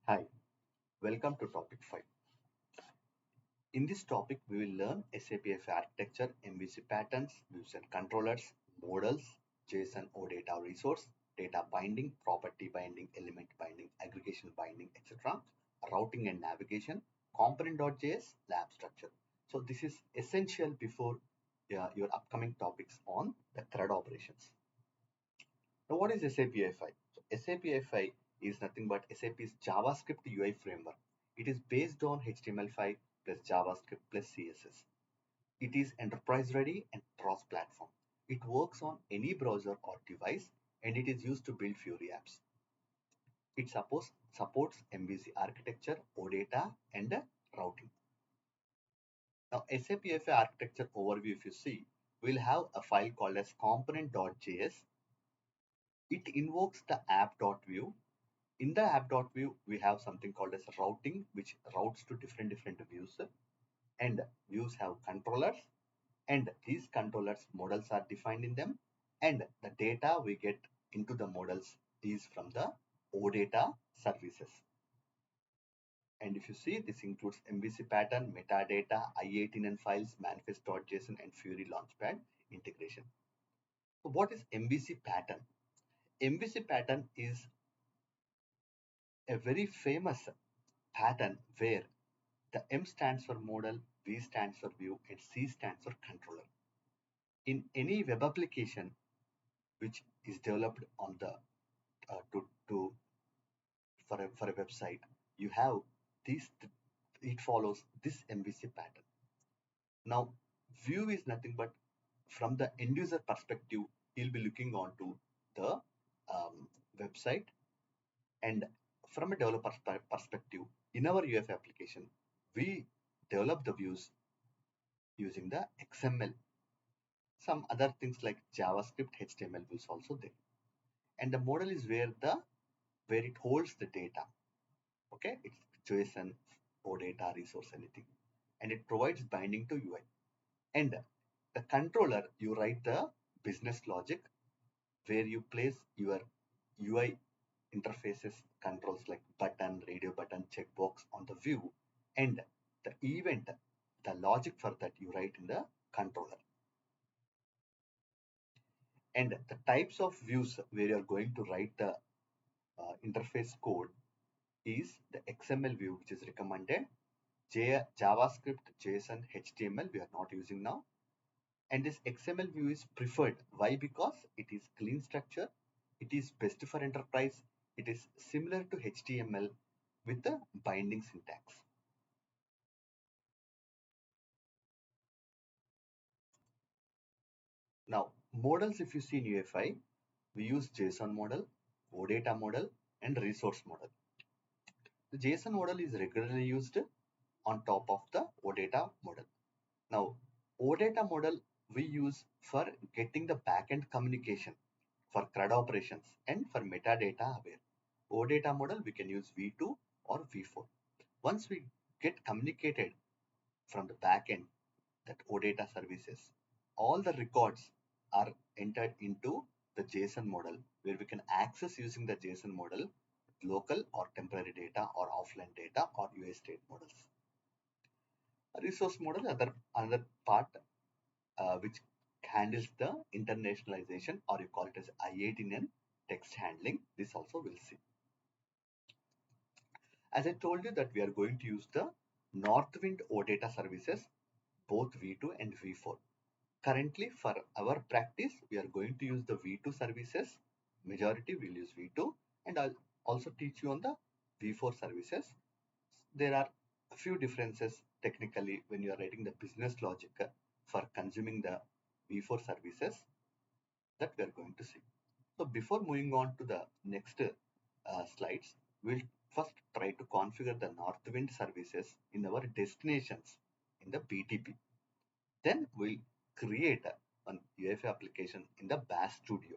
Hi, welcome to topic 5. In this topic, we will learn SAP UI5 architecture, MVC patterns, views and controllers, models, JSON or data resource, data binding, property binding, element binding, aggregation binding, etc., routing and navigation, component.js, lab structure. So this is essential before your upcoming topics on the CRUD operations. Now, what is SAP UI5? So SAP UI5 is nothing but SAP's JavaScript UI framework. It is based on HTML5 plus JavaScript plus CSS. It is enterprise ready and cross-platform. It works on any browser or device and it is used to build Fury apps. It supports MVC architecture, OData and routing. Now SAP UI5 architecture overview, if you see, we'll have a file called as component.js. It invokes the app.view. In the app.view, we have something called as routing, which routes to different views, and views have controllers, and these controllers models are defined in them, and the data we get into the models is from the OData services. And if you see, this includes MVC pattern, metadata, I18N files, manifest.json, and Fury Launchpad integration. So what is MVC pattern? MVC pattern is a very famous pattern where the M stands for model, V stands for view, and C stands for controller. In any web application which is developed on the for a website, you have this. It follows this MVC pattern. Now, view is nothing but from the end user perspective, he'll be looking onto the website, and from a developer perspective, in our UF application, we develop the views using the XML. Some other things like JavaScript, HTML views also there. And the model is where it holds the data. Okay, it's JSON or data resource, anything. And it provides binding to UI. And the controller, you write the business logic where you place your UI interfaces controls like button, radio button, checkbox on the view, and the event, the logic for that you write in the controller. And the types of views where you are going to write the interface code is the XML view, which is recommended. JavaScript, JSON, HTML we are not using now. And this XML view is preferred. Why? Because it is clean structure, it is best for enterprise, it is similar to HTML with the binding syntax. Now, models, if you see in UI5, we use JSON model, OData model, and resource model. The JSON model is regularly used on top of the OData model. Now, OData model we use for getting the backend communication for CRUD operations and for metadata aware. OData model we can use V2 or V4. Once we get communicated from the backend, that OData services, all the records are entered into the JSON model where we can access using the JSON model local or temporary data or offline data or UI state models. A resource model, another part which handles the internationalization, or you call it as I18N text handling. This also we'll see. As I told you that we are going to use the Northwind OData services, both V2 and V4. Currently, for our practice, we are going to use the V2 services. Majority will use V2, and I'll also teach you on the V4 services. There are a few differences technically when you are writing the business logic for consuming the V4 services that we are going to see. So before moving on to the next slides, we'll first try to configure the Northwind services in our destinations in the BTP. Then we'll create an UI5 application in the Bash Studio.